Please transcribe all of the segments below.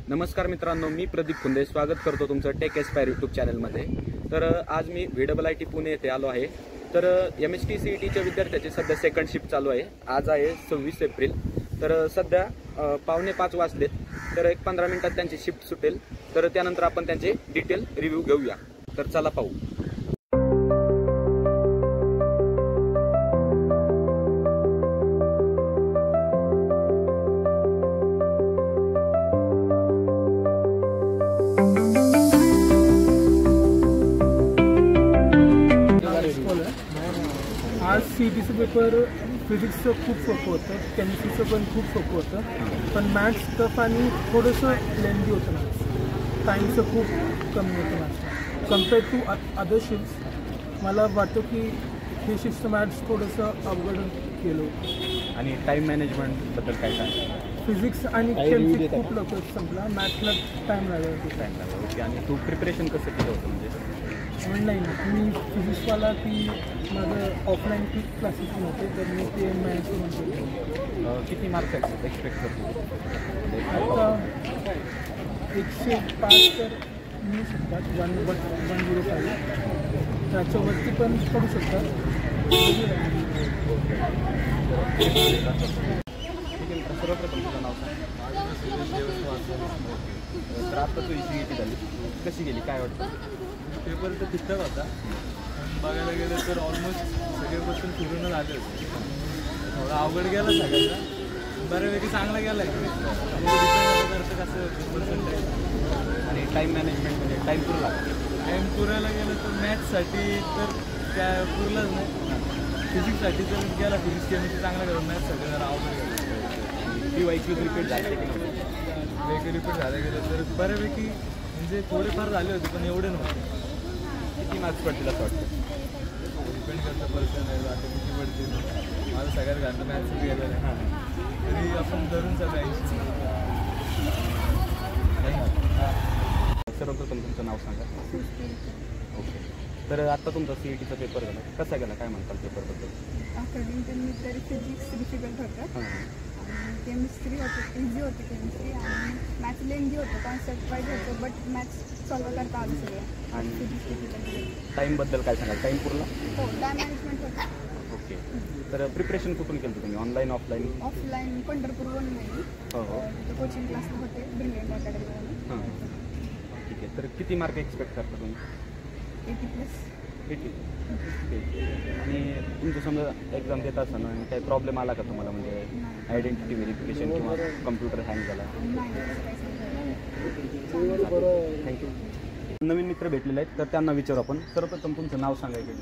नमस्कार मित्रांनो, मी प्रदीप खुंदे स्वागत करतो तुमचं टेक एस्पायर यूट्यूब चॅनलमध्ये। तर आज मी VIIT पुणे येथे आलो आहे। तर MST CETच्या विद्यार्थ्याची सध्या सेकंड शिफ्ट चालू आहे। आज आहे 26 एप्रिल। तर सध्या 4:45 वाजलेत। तर एक 15 मिनिटात त्यांची शिफ्ट सुटेल। तर त्यानंतर आपण त्यांचे डिटेल रिव्ह्यू घेऊया। तर चला पाहू। आज CETचं पेपर फिजिक्सचं खूप सोपं होतं, केमिस्ट्रीचं पण खूप सोपं होतं, पण मॅथ्स टफ आणि थोडंसं लेंदी होतं मॅथ्स। टाईमचं खूप कमी होतं maths compare to other shifts. मला वाटतं की हे शिफ्टचं मॅथ्स थोडंसं अवघड केलं होतं। आणि टाइम मॅनेजमेंटबद्दल काय सांग? फिजिक्स आणि केमिस्ट्री खूप लवकर संपला, मॅथ्सला टाईम लागला। ओके, आणि तू प्रिपरेशन कसं केलं होतं? म्हणजे ऑनलाईन मी फिजिक्सवाला की माझं ऑफलाईन क्लासेस पण होते, तर मी ते मॅनेज करून केलं। किती मार्क्स एक्सपेक्ट करतो? आता 105 तर मिळू शकतात, 105 त्याच्यावरती पण पडू शकतात। सर्वप्रथम तुझं नाव सांग। तर आता तू CET झाली, कशी गेली, काय वाटतं? पेपर तर ठीकठाक होता, पण बघायला गेलं तर ऑलमोस्ट सगळे क्वेश्चन फिरून आले होते। थोडा अवघड गेला सगळ्यांना, बऱ्यापैकी चांगला गेला आहे। करतं कसं पर्सेंटेज आणि टाईम मॅनेजमेंट म्हणजे टाईम पुरला? टाईम पुरायला गेलं तर मॅथ्ससाठी तर काय पुरलंच नाही। फिजिक्ससाठी तर गेला, फिजिक्स केमिस्ट्री चांगला गेला, मॅथ्ससाठी जरा अवघड गेलं। PYQ रिपीट झाले की वेगळे रिपीट झालं गेलं तर बऱ्यापैकी म्हणजे थोडेफार झाले होते, पण एवढे नव्हते। किती मार्क्स पडतील असं वाटतं? डिपेंड करतं पर्सेंटेज, आता किती पडतील। माझं सगळ्यात घालतं मॅथ्सच गेलेलं आहे, तरी आपण धरून सगळं 80। सर्वप्रथम तुमचं नाव सांगा। ओके, तर आता तुमचा CETचा पेपर झाला, कसा गेला, काय म्हणताल पेपरबद्दल? अकॉर्डिंग टू मी तरी फिजिक्स डिफिकल्ट होतं, केमिस्ट्री होतं इझी होती केमिस्ट्री, आणि मॅथ्स लेंदी होतं, कॉन्सेप्ट वाईज होतं, बट मॅथ्स सॉल्व करता आलं सगळं। आणि फिजिक्स डिफिकल्ट। टाईमबद्दल काय सांगाल? टाईम पुरला? हो, टाईम मॅनेजमेंट होतं। ओके, तर प्रिपरेशन कुठून केलं तुम्ही? Online offline? ऑफलाईन पंढरपूरवरून नाही, हो, तिथे कोचिंग क्लासला होते, ब्रिलियंट अकॅडमीवरून। हां, ठीक आहे। तर किती मार्क एक्सपेक्ट करता तुम्ही? 80+. 80? आणि तुमचं समजा एक्झाम देत असताना आणि काही प्रॉब्लेम आला का तुम्हाला? म्हणजे आयडेंटिटी व्हेरिफिकेशन किंवा कम्प्युटर हँग झाला? थँक्यू। नवीन मित्र भेटलेले आहेत, तर त्यांना विचारू आपण। सर्वप्रथम तुमचं नाव सांगायचं?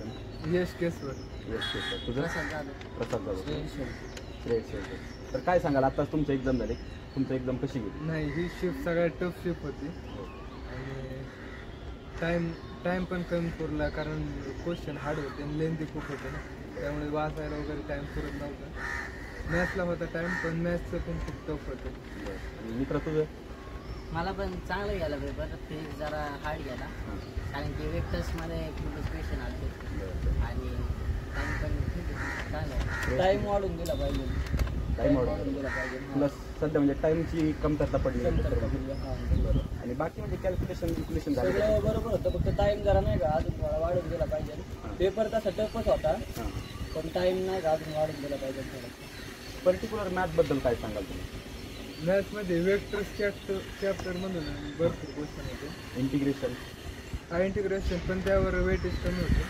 यश केसवर. यश केसवर. तुझं? प्रसाद जाधव. श्रेयस. तर काय सांगाल, आत्ताच तुमचं एक्झाम झाले, तुमचं एक्झाम कशी गेली? नाही, ही शिफ्ट सगळ्यात टफ शिफ्ट होती, आणि टाईम पण कमी पुरला, कारण क्वेश्चन हार्ड होते आणि लेंदी खूप होते ना, त्यामुळे वाचायला वगैरे टाईम पुरत नव्हता। मॅथ्सला होता टाईम, पण मॅथ्सचं पण खूप टफ होतं। मित्र तुझं? मला पण चांगलं गेलं पेपर, फिजिक्स जरा हार्ड गेला, कारण की वेक्टर्समध्ये खूप क्वेश्चन आले, आणि टाईम पण ठीक आहे, चांगलं टाईम वाढून दिला पाहिजे, तुला सध्या म्हणजे टाईमची कमतरता पडली? आणि बाकी म्हणजे कॅल्क्युलेशन झालं बरोबर होतं, फक्त टाईम जरा नाही का अजून थोडा वाढून दिला पाहिजे। पेपर तसा टफच होता, पण टाईम नाही का अजून वाढून दिला पाहिजे थोडा। पर्टिक्युलर मॅथबद्दल काय सांगाल तुम्ही? मॅथ्समध्ये वेक्टर्स चॅप्टरमधून भरपूर क्वेश्चन होते। इंटिग्रेशन पण त्यावर वेटेज कमी होते,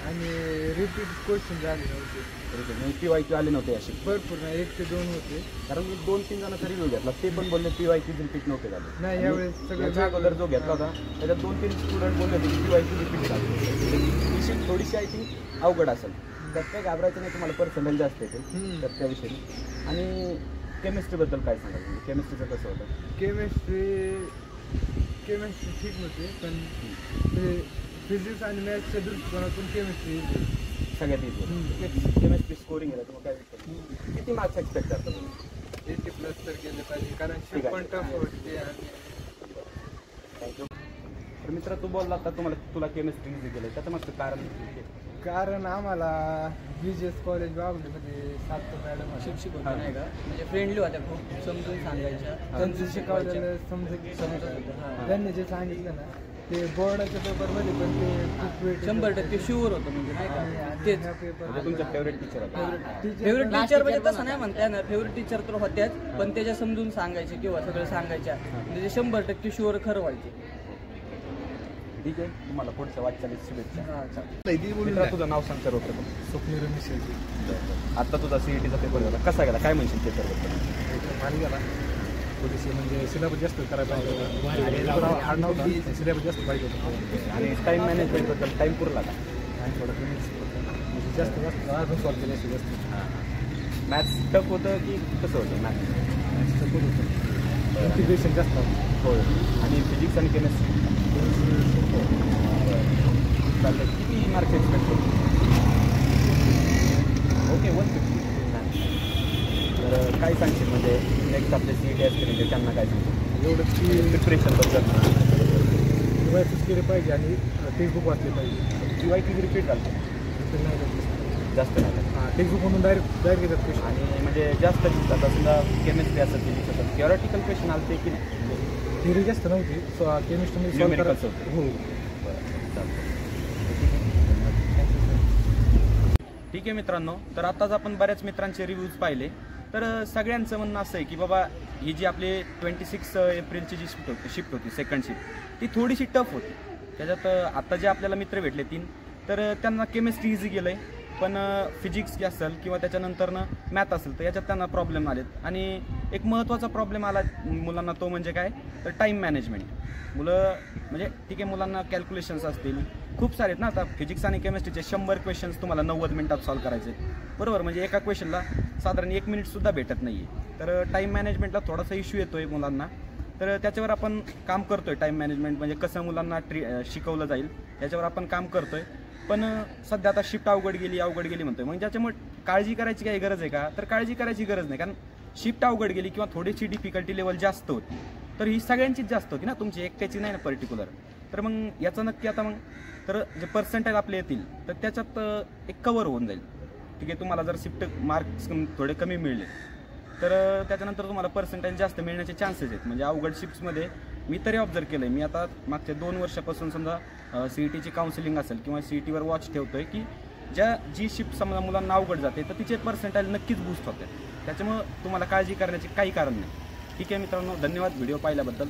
आणि रिपीट क्वेश्चन झाले नव्हते। PYQ आले नव्हते असे भरपूर नाही, 1 ते 2 होते, कारण मी 2-3 जणांचा रिव्ह्यू घेतला, ते पण बोलले PYQ रिपीट नव्हते झाले। नाही, यावेळेस सगळं अगोदर जो घेतला होता त्याच्यात 2-3 स्टुडंट बोलले होते की PYQ रिपीट झाले। थोडीशी आय थिंक अवघड असेल, त्यात काही घाबरायचं नाही, तुम्हाला पर्सेंटेज जास्त येते तर त्याविषयी। आणि केमिस्ट्रीबद्दल काय सांगाल? म्हणजे केमिस्ट्रीचं कसं होतं? केमिस्ट्री ठीक होते, पण ते फिजिक्स आणि मॅथ्सच्या दृष्टिकोनातून केमिस्ट्री सगळ्यात इझी। केमिस्ट्री स्कोरिंग गेलं तर मग काय किती मार्क्स एक्सपेक्ट करता तुम्ही? 80+ तर गेले पाहिजे, कारण शिफ्ट पण टफ होते। थँक्यू। तर मित्र, तू बोलला आता तुला केमिस्ट्री इझी गेलं, त्याचं मागचं कारण? कारण आम्हाला BGS कॉलेज बावलीमध्ये सात मॅडम शिक्षक होते नाही का म्हणजे फ्रेंडली होत्या खूप समजून सांगायच्या त्यांचं शिकवलेलं समजत हां. त्यांनी जे सांगितलं ना ते बोर्डाच्या पेपरमध्ये पण ते खूप वेळ 100% शुअर होतं म्हणजे नाही का तेच पेपर तुमचं फेवरेट टीचर होता फेवरेट टीचर म्हणजे तसं नाही म्हणता येणार फेवरेट टीचर तर होत्याच पण त्याच्या समजून सांगायचे किंवा सगळं सांगायच्या म्हणजे 100% शुअर खरं व्हायचे. ठीक आहे, तुम्हाला पुढच्या वाटचालीस शुभेच्छा. हां चालेल. मित्रा, तुझं नाव सांग सर्वप्रथम. स्वप्न रमेश आता तुझा CETचा पेपर होता, कसा गेला, काय म्हणशील पेपरबद्दल? भारी गेला थोडीशी म्हणजे सिलेबस जास्त करायला पाहिजे हार्ड नव्हता सिलेबस जास्त पाहिजे होता आणि टाईम मॅनेजमेंटबद्दल टाईम पुरला का? आणि थोडं कमीच जास्त अजून सॉल्व केलं असतं जास्त मॅथ्स टफ होतं की कसं होतं मॅथ्स? सपोर्ट होतं इंटिग्रेशन जास्त होतं हो. आणि फिजिक्स आणि केमिस्ट्री चालतं. किती मार्क्स एक्सपेक्ट होते? ओके, 150. तर काय सांगशील म्हणजे नेक्स्ट आपले CET असतील म्हणजे त्यांना काय सांगशील एवढंच की प्रिपरेशनबद्दल? रिवायज केले पाहिजे आणि टेक्स्टबुक वाचले पाहिजे UIT रिपीट झालं जास्त नाही हां टेक्स्टबुक म्हणून डायरेक्ट घेतात क्वेश्चन आणि म्हणजे जास्त आता समजा केमिस्ट्री असेल फिजिक्स असेल थिओरिटिकल क्वेश्चन आलते की नाही? थिअरी जास्त नव्हती केमिस्ट्रीमध्ये Numericals होते. हो ठीक आहे मित्रांनो, तर आताच आपण बऱ्याच मित्रांचे रिव्ह्यूज पाहिले. तर सगळ्यांचं म्हणणं असं आहे की बाबा ही जी आपली 26 एप्रिलची जी शिफ्ट होती सेकंड शिफ्ट ती थोडीशी टफ होती. त्याच्यात आता जे आपल्याला मित्र भेटले 3 तर त्यांना केमिस्ट्री इझी गेलं आहे पण फिजिक्स असेल किंवा त्याच्यानंतरनं मॅथ असेल तर याच्यात त्यांना प्रॉब्लेम आलेत. आणि एक महत्त्वाचा प्रॉब्लेम आला मुलांना तो म्हणजे काय तर टाईम मॅनेजमेंट. मुलं म्हणजे ठीक आहे मुलांना कॅल्क्युलेशन्स असतील खूप सारे आहेत ना. आता फिजिक्स आणि केमिस्ट्रीचे 100 क्वेश्चन्स तुम्हाला 90 मिनिटात सॉल्व करायचे बरोबर. म्हणजे एका क्वेश्चनला साधारण 1 मिनिटसुद्धा भेटत नाही आहे. तर टाईम मॅनेजमेंटला थोडासा इश्यू येतो आहे मुलांना. तर त्याच्यावर आपण काम करतो आहे. टाईम मॅनेजमेंट म्हणजे कसं मुलांना शिकवलं जाईल याच्यावर आपण काम करतो आहे. पण सध्या आता शिफ्ट अवघड गेली म्हणतोय. मग ज्याच्यामुळे काळजी करायची काही गरज आहे का तर काळजी करायची गरज नाही. कारण शिफ्ट अवघड गेली किंवा थोडीशी डिफिकल्टी लेवल जास्त होती तर ही सगळ्यांचीच जास्त होती ना, तुमची एकट्याची नाही ना पर्टिक्युलर. तर मग याचं नक्की आता मग तर जे पर्सेंटाईल आपले येतील तर त्याच्यात एक कवर होऊन जाईल. ठीक आहे, तुम्हाला जर शिफ्ट मार्क्स थोडे कमी मिळले तर त्याच्यानंतर तुम्हाला पर्सेंटाईल जास्त मिळण्याचे चान्सेस आहेत. म्हणजे अवघड शिफ्ट्समध्ये मी तरी ऑब्झर्व केलं आहे. मी आता मागच्या 2 वर्षापासून समजा CETची काउन्सिलिंग असेल किंवा CETवर वॉच ठेवतो आहे की जी शिफ्ट समजा मुलांना अवघड जाते तर तिचे पर्सेंटाईल नक्कीच बूस्ट होते. त्याच्यामुळं तुम्हाला काळजी करण्याचे काही कारण नाही. ठीक आहे मित्रांनो, धन्यवाद व्हिडिओ पाहिल्याबद्दल.